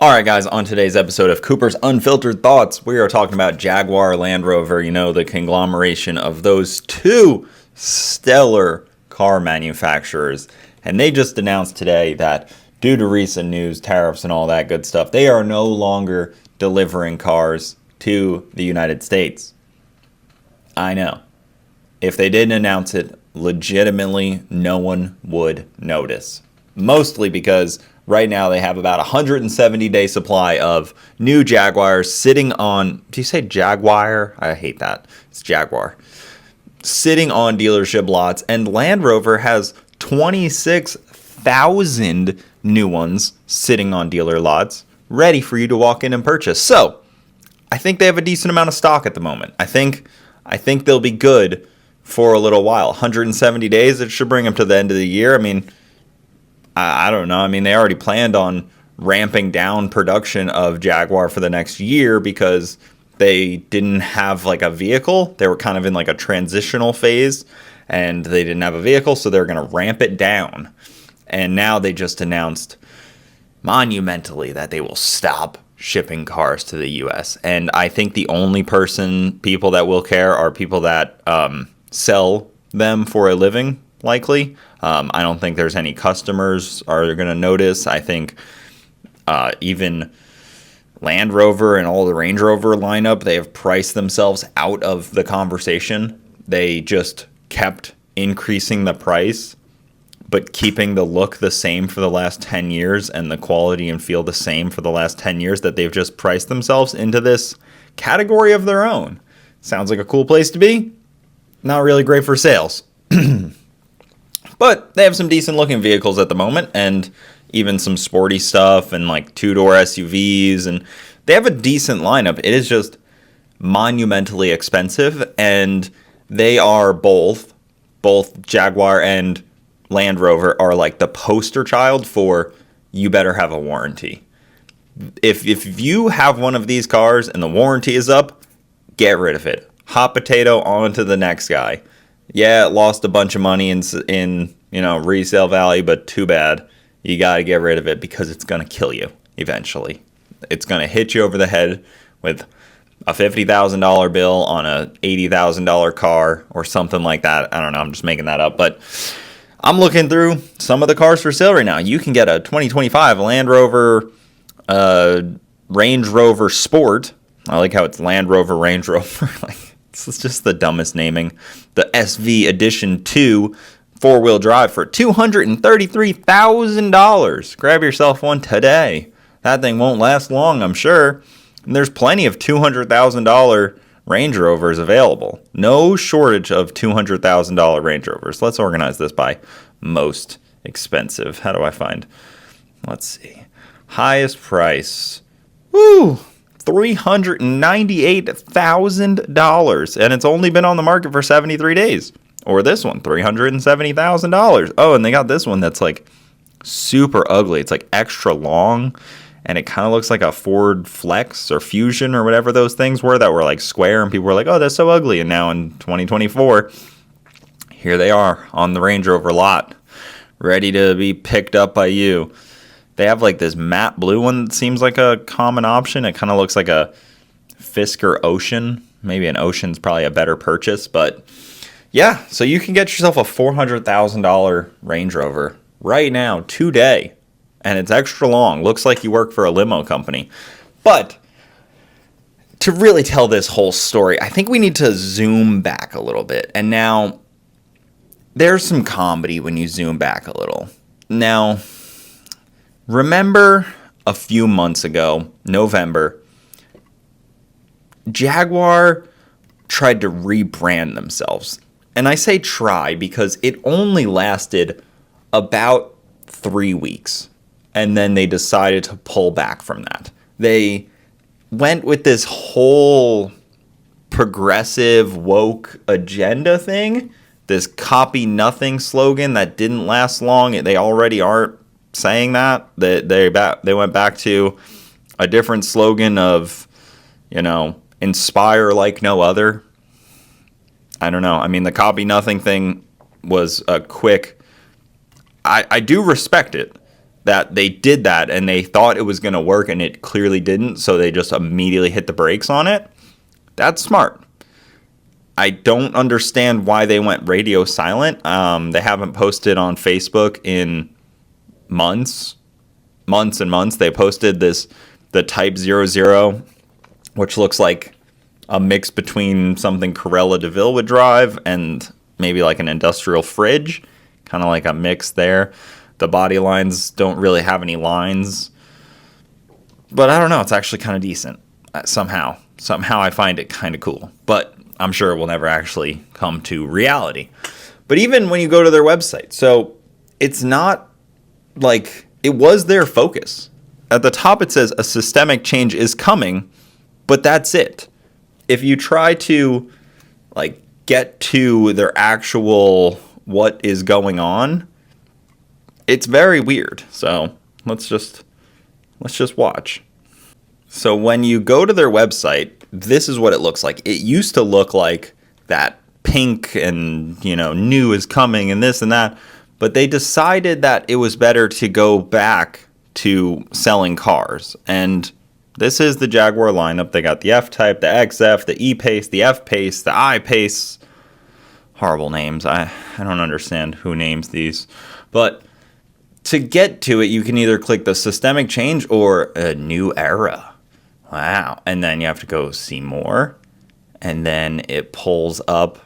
All right, guys, on today's episode of Cooper's Unfiltered Thoughts, we are talking about Jaguar, Land Rover, the conglomeration of those two stellar car manufacturers. And they just announced today that due to recent news, tariffs, and all that good stuff, they are no longer delivering cars to the United States. I know. If they didn't announce it, legitimately no one would notice. Mostly because right now they have about a 170-day supply of new Jaguars sitting on... Do you say Jaguar? I hate that. It's Jaguar. Sitting on dealership lots. And Land Rover has 26,000 new ones sitting on dealer lots ready for you to walk in and purchase. So, I think they have a decent amount of stock at the moment. I think they'll be good for a little while. 170 days, it should bring them to the end of the year. I don't know. They already planned on ramping down production of Jaguar for the next year because they didn't have a vehicle. They were kind of in a transitional phase and they didn't have a vehicle, so they're going to ramp it down. And now they just announced monumentally that they will stop shipping cars to the U.S. And I think the only people that will care are people that sell them for a living, likely. I don't think there's any customers are going to notice. I think even Land Rover and all the Range Rover lineup, they have priced themselves out of the conversation. They just kept increasing the price, but keeping the look the same for the last 10 years and the quality and feel the same for the last 10 years, that they've just priced themselves into this category of their own. Sounds like a cool place to be. Not really great for sales. But they have some decent looking vehicles at the moment, and even some sporty stuff and two-door SUVs, and they have a decent lineup. It is just monumentally expensive, and they are both Jaguar and Land Rover are the poster child for you better have a warranty. If you have one of these cars and the warranty is up, get rid of it. Hot potato on to the next guy. Yeah, it lost a bunch of money in resale value, but too bad. You got to get rid of it because it's going to kill you eventually. It's going to hit you over the head with a $50,000 bill on a $80,000 car or something like that. I don't know. I'm just making that up. But I'm looking through some of the cars for sale right now. You can get a 2025 Land Rover Range Rover Sport. I like how it's Land Rover Range Rover. This is just the dumbest naming. The SV Edition 2 four-wheel drive for $233,000. Grab yourself one today. That thing won't last long, I'm sure. And there's plenty of $200,000 Range Rovers available. No shortage of $200,000 Range Rovers. Let's organize this by most expensive. How do I find? Let's see. Highest price. Woo! $398,000, and it's only been on the market for 73 days. Or this one, $370,000. Oh, and they got this one that's super ugly. It's extra long, and it kind of looks like a Ford Flex or Fusion or whatever those things were that were square, and people were like, oh, that's so ugly. And now in 2024, here they are on the Range Rover lot, ready to be picked up by you. They have this matte blue one that seems like a common option. It kind of looks like a Fisker Ocean. Maybe an Ocean's probably a better purchase. But yeah, so you can get yourself a $400,000 Range Rover right now, today. And it's extra long. Looks like you work for a limo company. But to really tell this whole story, I think we need to zoom back a little bit. And now, there's some comedy when you zoom back a little. Now, remember a few months ago, November, Jaguar tried to rebrand themselves. And I say try because it only lasted about 3 weeks. And then they decided to pull back from that. They went with this whole progressive woke agenda thing, this copy nothing slogan that didn't last long. They already aren't saying that. They went back to a different slogan of, inspire like no other. I don't know. The copy nothing thing was a quick... I do respect it. that they did that and they thought it was going to work and it clearly didn't, so they just immediately hit the brakes on it. That's smart. I don't understand why they went radio silent. They haven't posted on Facebook in months and months. They posted the Type 00, which looks like a mix between something Corella DeVille would drive and maybe like an industrial fridge, kind of like a mix there. The body lines don't really have any lines, but I don't know. It's actually kind of decent. Somehow I find it kind of cool, but I'm sure it will never actually come to reality. But even when you go to their website, so it's not like it was their focus. At the top it says a systemic change is coming, but that's it. If you try to like get to their actual what is going on, it's very weird. So let's just watch. So when you go to their website, this is what it looks like. It used to look like that pink and, new is coming and this and that, but they decided that it was better to go back to selling cars. And this is the Jaguar lineup. They got the F-Type, the XF, the E-Pace, the F-Pace, the I-Pace. Horrible names. I don't understand who names these. But to get to it, you can either click the systemic change or a new era. Wow. And then you have to go see more. And then it pulls up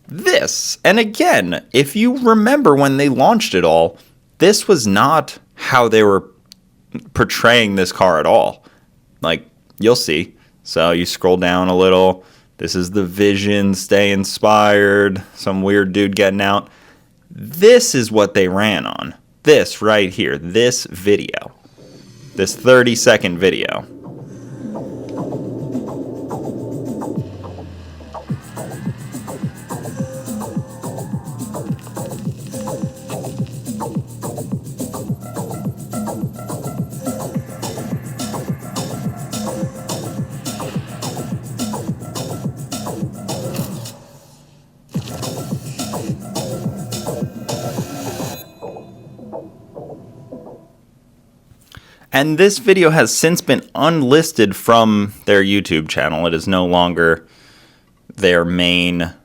this. And again, if you remember when they launched it all, this was not how they were portraying this car at all. Like, you'll see. So you scroll down a little. This is the vision, stay inspired, some weird dude getting out. This is what they ran on. This right here, this video, this 30-second video. And this video has since been unlisted from their YouTube channel. It is no longer their main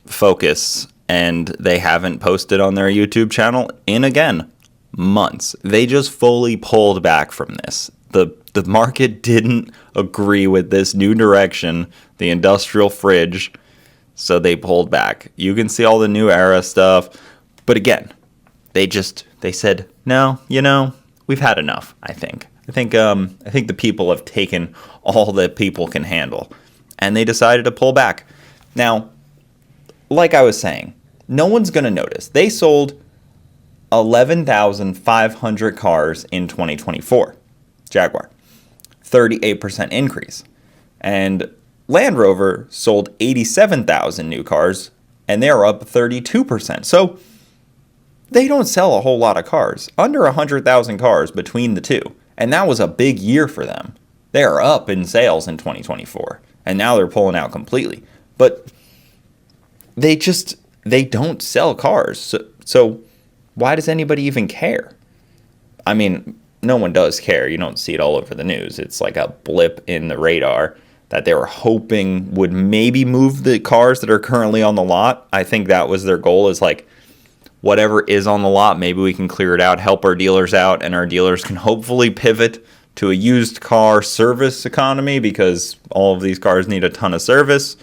focus, and they haven't posted on their YouTube channel in, again, months. They just fully pulled back from this. The market didn't agree with this new direction, the industrial fridge, so they pulled back. You can see all the new era stuff, but again, they said, no, we've had enough, I think. I think the people have taken all that people can handle, and they decided to pull back. Now, like I was saying, no one's going to notice. They sold 11,500 cars in 2024, Jaguar, 38% increase. And Land Rover sold 87,000 new cars, and they're up 32%. So they don't sell a whole lot of cars, under 100,000 cars between the two. And that was a big year for them. They are up in sales in 2024. And now they're pulling out completely. But they don't sell cars. So why does anybody even care? I mean, no one does care. You don't see it all over the news. It's like a blip in the radar that they were hoping would maybe move the cars that are currently on the lot. I think that was their goal, is like, whatever is on the lot, maybe we can clear it out, help our dealers out, and our dealers can hopefully pivot to a used car service economy, because all of these cars need a ton of service.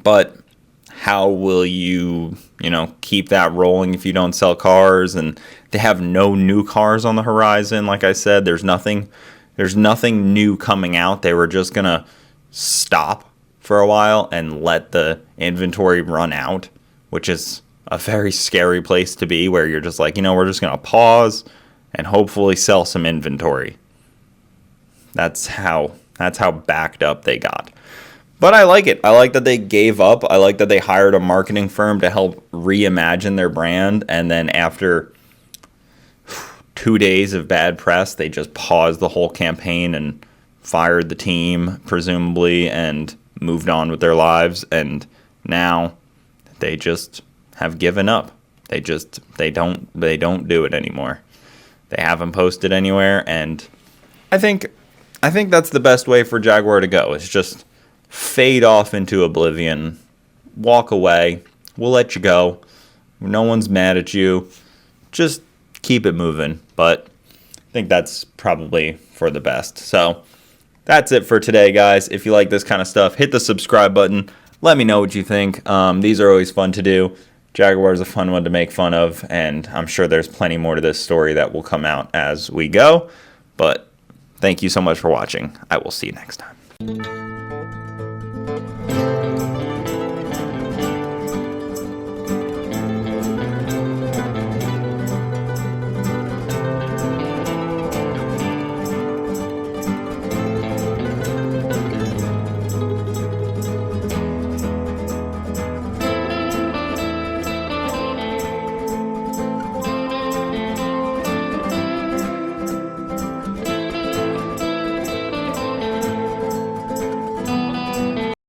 But how will you keep that rolling if you don't sell cars? And they have no new cars on the horizon. Like I said, there's nothing new coming out. They were just going to stop for a while and let the inventory run out, which is a very scary place to be, where you're just like, we're just going to pause and hopefully sell some inventory. That's how backed up they got. But I like it. I like that they gave up. I like that they hired a marketing firm to help reimagine their brand. And then after 2 days of bad press, they just paused the whole campaign and fired the team, presumably, and moved on with their lives. And now they just have given up. They don't do it anymore. They haven't posted anywhere, and I think that's the best way for Jaguar to go. Is just fade off into oblivion, walk away. We'll let you go. No one's mad at you. Just keep it moving. But I think that's probably for the best. So that's it for today, guys. If you like this kind of stuff, hit the subscribe button. Let me know what you think. These are always fun to do. Jaguar is a fun one to make fun of, and I'm sure there's plenty more to this story that will come out as we go. But thank you so much for watching. I will see you next time.